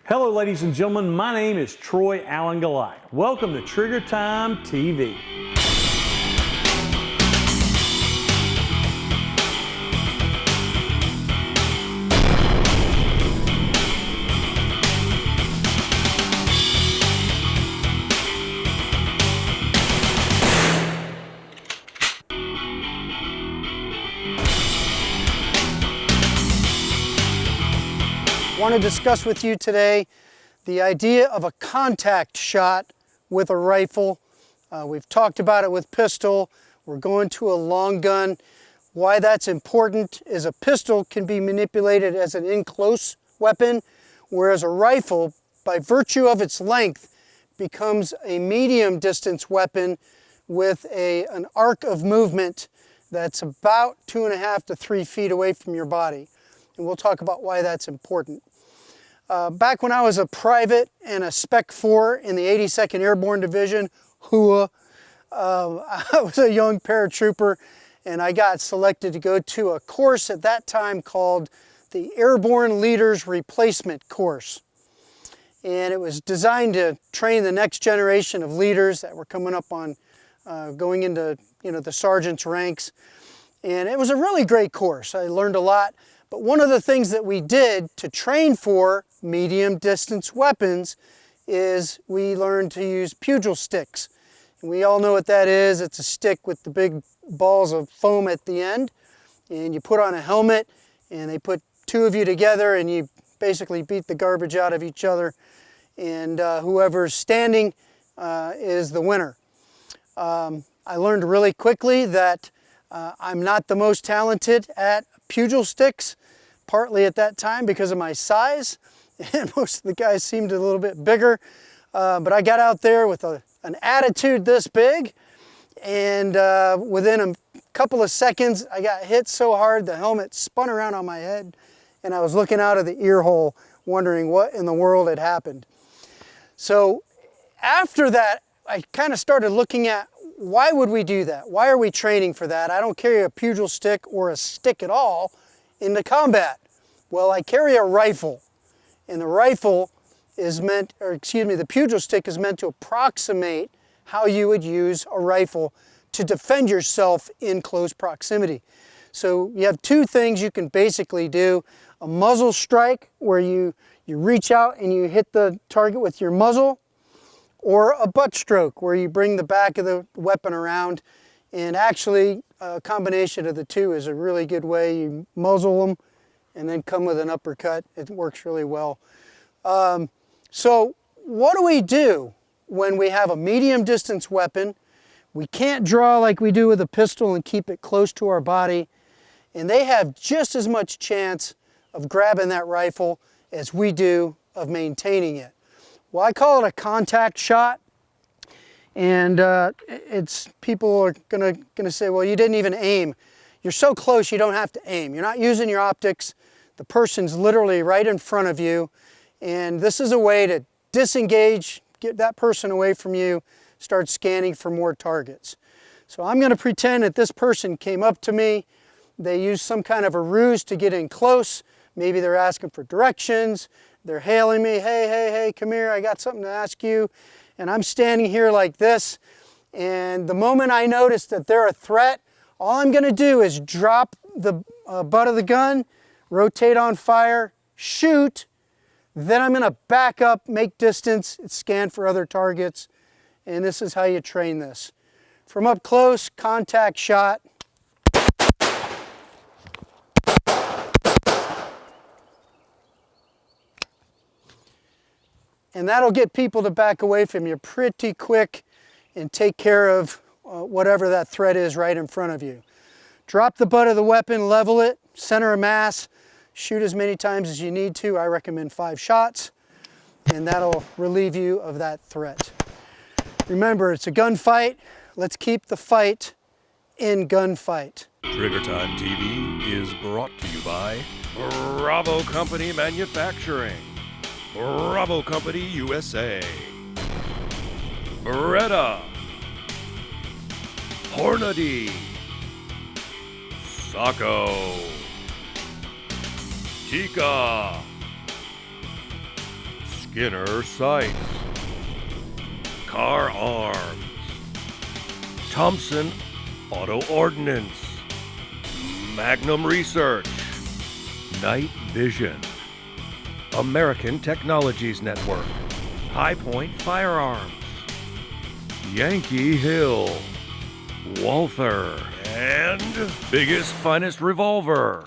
Hello ladies and gentlemen, my name is Troy Allen Goliath. Welcome to Trigger Time TV. I want to discuss with you today the idea of a contact shot with a rifle. We've talked about it with pistol. We're going to a long gun. Why that's important is a pistol can be manipulated as an in-close weapon, whereas a rifle, by virtue of its length, becomes a medium distance weapon with an arc of movement that's about 2.5 to 3 feet away from your body. And we'll talk about why that's important. Back when I was a private and a Spec 4 in the 82nd Airborne Division, I was a young paratrooper and I got selected to go to a course at that time called the Airborne Leaders Replacement Course. And it was designed to train the next generation of leaders that were coming up on going into the sergeant's ranks. And it was a really great course. I learned a lot. But one of the things that we did to train for medium distance weapons is we learned to use pugil sticks. And we all know what that is. It's a stick with the big balls of foam at the end. And you put on a helmet and they put two of you together and you basically beat the garbage out of each other. And whoever's standing is the winner. I learned really quickly that I'm not the most talented at pugil sticks, partly at that time because of my size, and most of the guys seemed a little bit bigger. But I got out there with an attitude this big, and within a couple of seconds, I got hit so hard the helmet spun around on my head, and I was looking out of the ear hole wondering what in the world had happened. So after that, I kind of started looking at why would we do that? Why are we training for that? I don't carry a pugil stick or a stick at all into combat. Well, I carry a rifle, and the rifle is meant, the pugil stick is meant to approximate how you would use a rifle to defend yourself in close proximity. So you have two things you can basically do: a muzzle strike, where you reach out and you hit the target with your muzzle, or a butt stroke, where you bring the back of the weapon around. And actually, a combination of the two is a really good way. You muzzle them and then come with an uppercut. It works really well. So what do we do when we have a medium distance weapon? We can't draw like we do with a pistol and keep it close to our body. And they have just as much chance of grabbing that rifle as we do of maintaining it. Well, I call it a contact shot, and people are gonna say, well, you didn't even aim. You're so close you don't have to aim. You're not using your optics. The person's literally right in front of you, and this is a way to disengage, get that person away from you, start scanning for more targets. So I'm gonna pretend that this person came up to me. They used some kind of a ruse to get in close. Maybe they're asking for directions. They're hailing me, hey, come here, I got something to ask you. And I'm standing here like this. And the moment I notice that they're a threat, all I'm gonna do is drop the butt of the gun, rotate on fire, shoot. Then I'm gonna back up, make distance, scan for other targets. And this is how you train this. From up close, contact shot. And that'll get people to back away from you pretty quick and take care of whatever that threat is right in front of you. Drop the butt of the weapon, level it, center of mass, shoot as many times as you need to. I recommend 5 shots, and that'll relieve you of that threat. Remember, it's a gunfight. Let's keep the fight in gunfight. Trigger Time TV is brought to you by Bravo Company Manufacturing, Bravo Company USA, Beretta, Hornady, Sacco, Chica, Skinner Sights, Kahr Arms, Thompson Auto Ordnance, Magnum Research, Night Vision, American Technologies Network, High Point Firearms, Yankee Hill, Walther, and Biggest Finest Revolver.